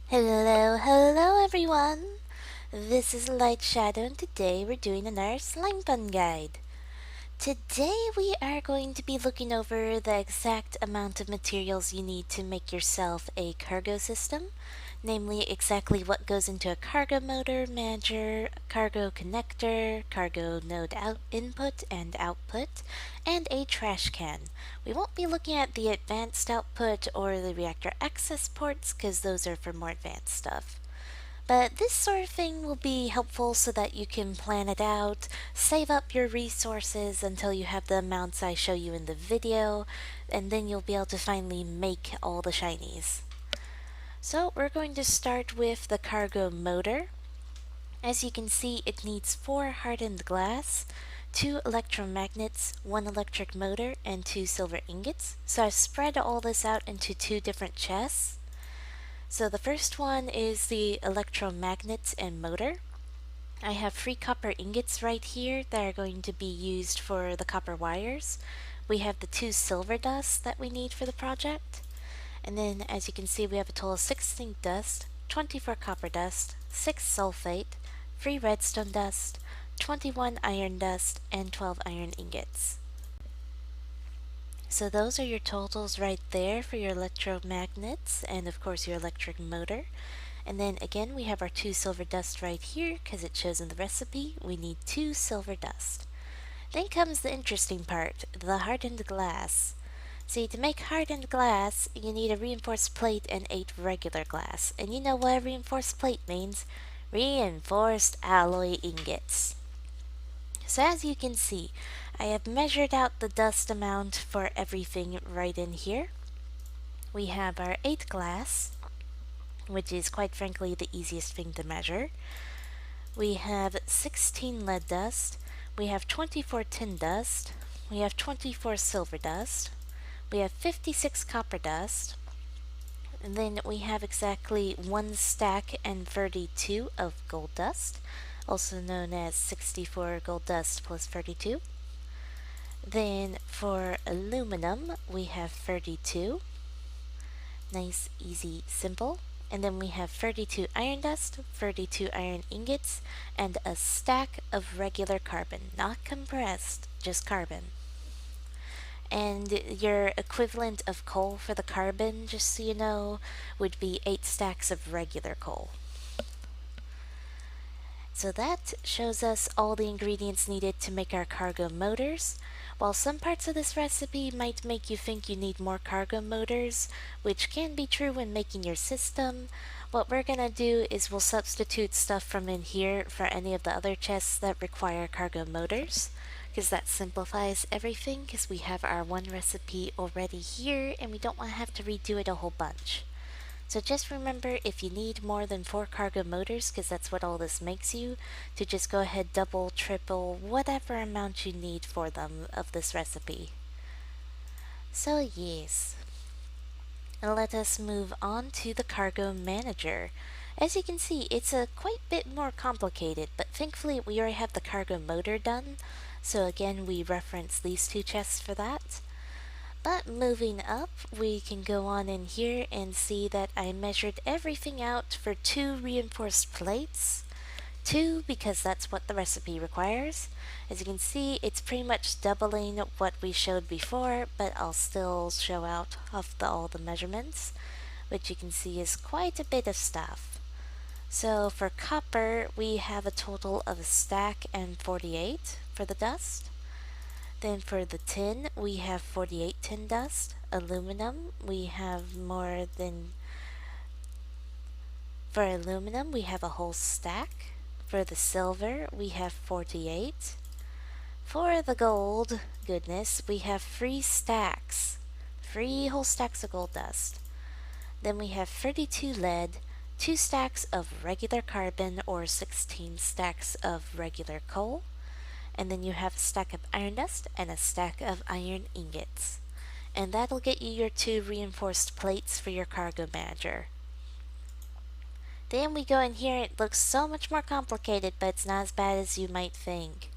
Hello everyone! This is Light Shadow and today we're doing another Slimefun guide. Today we are going to be looking over the exact amount of materials you need to make yourself a cargo system, namely exactly what goes into a cargo motor, manager, cargo connector, cargo node input and output, and a trash can. We won't be looking at the advanced output or the reactor access ports because those are for more advanced stuff. But this sort of thing will be helpful so that you can plan it out, save up your resources until you have the amounts I show you in the video, and then you'll be able to finally make all the shinies. So we're going to start with the cargo motor. As you can see, it needs 4 hardened glass, 2 electromagnets, 1 electric motor, and 2 silver ingots. So I've spread all this out into 2 different chests. So the first one is the electromagnets and motor. I have 3 copper ingots right here that are going to be used for the copper wires. We have the 2 silver dust that we need for the project. And then as you can see, we have a total of 6 zinc dust, 24 copper dust, 6 sulfate, 3 redstone dust, 21 iron dust, and 12 iron ingots. So those are your totals right there for your electromagnets and of course your electric motor. And then again we have our 2 silver dust right here because it shows in the recipe we need 2 silver dust. Then comes the interesting part, the hardened glass. See, to make hardened glass, you need a reinforced plate and 8 regular glass. And you know what a reinforced plate means? Reinforced alloy ingots. So as you can see, I have measured out the dust amount for everything right in here. We have our 8 glass, which is quite frankly the easiest thing to measure. We have 16 lead dust. We have 24 tin dust. We have 24 silver dust. We have 56 copper dust. And then we have exactly 1 stack and 32 of gold dust, also known as 64 gold dust plus 32. Then for aluminum, we have 32. Nice, easy, simple. And then we have 32 iron dust, 32 iron ingots, and a stack of regular carbon. Not compressed, just carbon. And your equivalent of coal for the carbon, just so you know, would be 8 stacks of regular coal. So that shows us all the ingredients needed to make our cargo motors. While some parts of this recipe might make you think you need more cargo motors, which can be true when making your system, what we're gonna do is we'll substitute stuff from in here for any of the other chests that require cargo motors, because that simplifies everything because we have our one recipe already here and we don't want to have to redo it a whole bunch. So just remember, if you need more than 4 cargo motors, because that's what all this makes you, to just go ahead double, triple, whatever amount you need for them of this recipe. So yes, let us move on to the cargo manager. As you can see, it's a quite bit more complicated, but thankfully we already have the cargo motor done, so again we reference these 2 chests for that. But moving up, we can go on in here and see that I measured everything out for 2 reinforced plates. 2 because that's what the recipe requires. As you can see, it's pretty much doubling what we showed before, but I'll still show out all the measurements, which you can see is quite a bit of stuff. So for copper, we have a total of a stack and 48 for the dust. Then for the tin, we have 48 tin dust. Aluminum, we have more than... For aluminum, we have a whole stack. For the silver, we have 48. For the gold, goodness, we have 3 stacks. 3 whole stacks of gold dust. Then we have 32 lead, 2 stacks of regular carbon or 16 stacks of regular coal. And then you have a stack of iron dust and a stack of iron ingots. And that'll get you your 2 reinforced plates for your cargo manager. Then we go in here, it looks so much more complicated, but it's not as bad as you might think.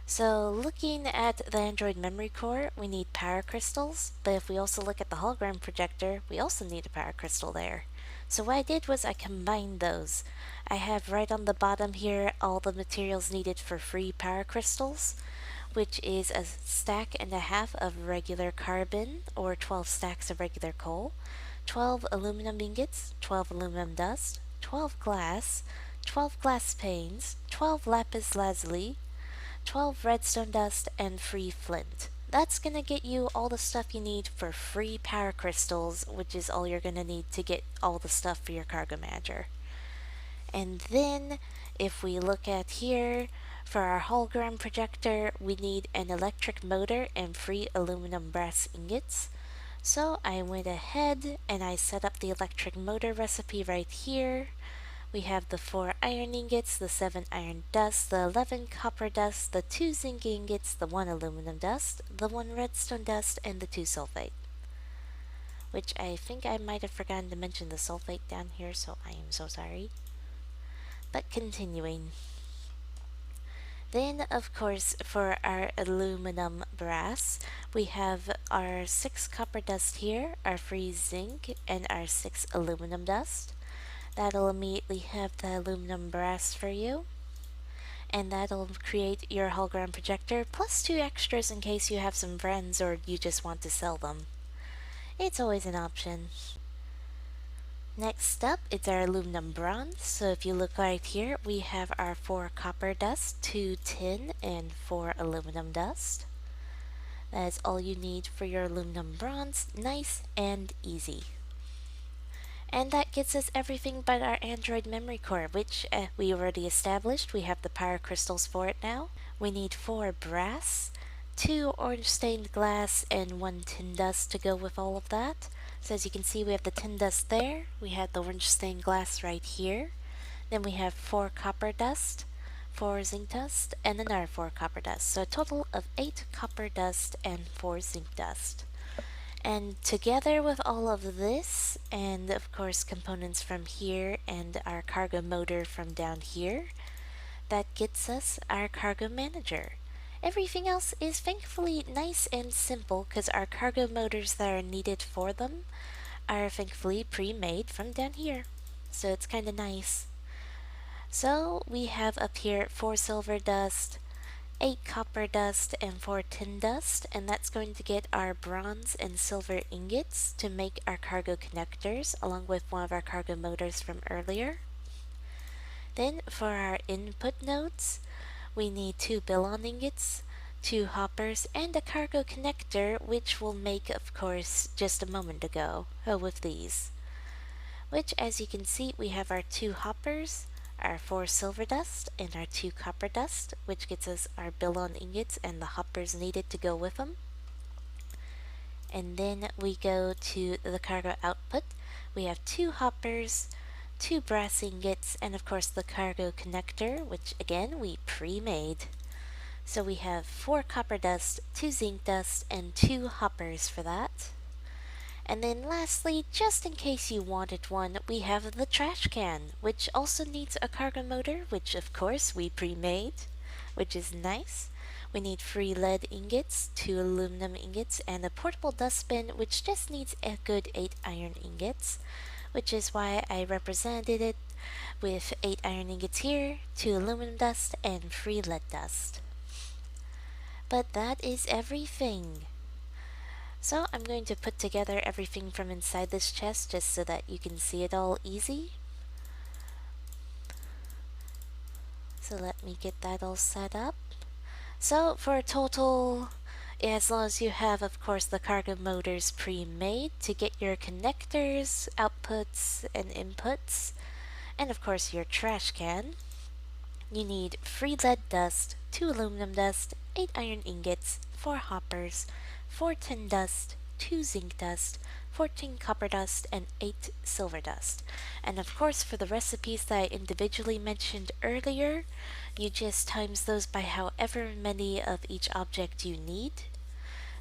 So looking at the Android memory core, we need power crystals, but if we also look at the hologram projector, we also need a power crystal there. So what I did was I combined those. I have right on the bottom here all the materials needed for free power crystals, which is a stack and a half of regular carbon, or 12 stacks of regular coal, 12 aluminum ingots, 12 aluminum dust, 12 glass, 12 glass panes, 12 lapis lazuli, 12 redstone dust, and free flint. That's gonna get you all the stuff you need for free power crystals, which is all you're gonna need to get all the stuff for your cargo manager. And then, if we look at here, for our hologram projector, we need an electric motor and free aluminum brass ingots. So I went ahead and I set up the electric motor recipe right here. We have the 4 iron ingots, the 7 iron dust, the 11 copper dust, the 2 zinc ingots, the 1 aluminum dust, the 1 redstone dust, and the 2 sulfate. Which I think I might have forgotten to mention the sulfate down here, so I am so sorry. But continuing. Then, of course, for our aluminum brass, we have our 6 copper dust here, our free zinc, and our 6 aluminum dust. That'll immediately have the aluminum brass for you. And that'll create your hologram projector, plus 2 extras in case you have some friends or you just want to sell them. It's always an option. Next up, it's our aluminum bronze. So if you look right here, we have our 4 copper dust, 2 tin, and 4 aluminum dust. That is all you need for your aluminum bronze, nice and easy. And that gets us everything but our Android memory core, which we already established. We have the power crystals for it now. We need 4 brass, 2 orange stained glass, and 1 tin dust to go with all of that. So as you can see, we have the tin dust there, we have the orange stained glass right here, then we have 4 copper dust, 4 zinc dust, and another 4 copper dust. So a total of 8 copper dust and 4 zinc dust. And together with all of this, and of course components from here and our cargo motor from down here, that gets us our cargo manager. Everything else is thankfully nice and simple because our cargo motors that are needed for them are thankfully pre-made from down here. So it's kind of nice. So we have up here 4 silver dust, 8 copper dust, and 4 tin dust, and that's going to get our bronze and silver ingots to make our cargo connectors along with one of our cargo motors from earlier. Then for our input nodes, we need 2 Billon ingots, 2 hoppers, and a cargo connector, which we'll make, of course, just a moment ago with these. Which, as you can see, we have our 2 hoppers, our 4 silver dust, and our 2 copper dust, which gets us our Billon ingots and the hoppers needed to go with them. And then we go to the cargo output. We have 2 hoppers, 2 brass ingots, and of course the cargo connector, which again we pre-made. So we have 4 copper dust, 2 zinc dust, and 2 hoppers for that. And then lastly, just in case you wanted one, we have the trash can, which also needs a cargo motor, which of course we pre-made, which is nice. We need 3 lead ingots, 2 aluminum ingots, and a portable dustbin, which just needs a good 8 iron ingots, which is why I represented it with 8 iron ingots here, 2 aluminum dust, and 3 lead dust. But that is everything. So I'm going to put together everything from inside this chest just so that you can see it all easy. So let me get that all set up. So for a total, as long as you have, of course, the cargo motors pre-made to get your connectors, outputs, and inputs, and of course your trash can, you need 3 lead dust, 2 aluminum dust, 8 iron ingots, 4 hoppers, 4 tin dust, 2 zinc dust, 14 copper dust, and 8 silver dust. And of course, for the recipes that I individually mentioned earlier, you just times those by however many of each object you need.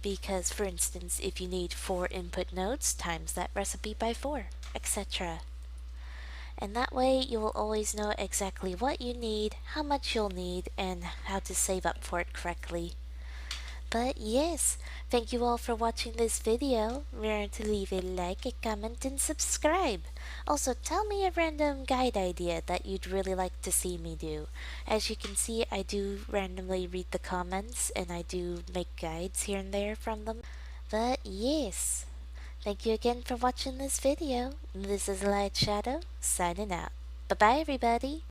Because, for instance, if you need 4 input nodes, times that recipe by 4, etc. And that way you will always know exactly what you need, how much you'll need, and how to save up for it correctly. But yes, thank you all for watching this video. Remember to leave a like, a comment, and subscribe. Also, tell me a random guide idea that you'd really like to see me do. As you can see, I do randomly read the comments and I do make guides here and there from them. But yes, thank you again for watching this video. This is Light Shadow, signing out. Bye bye everybody!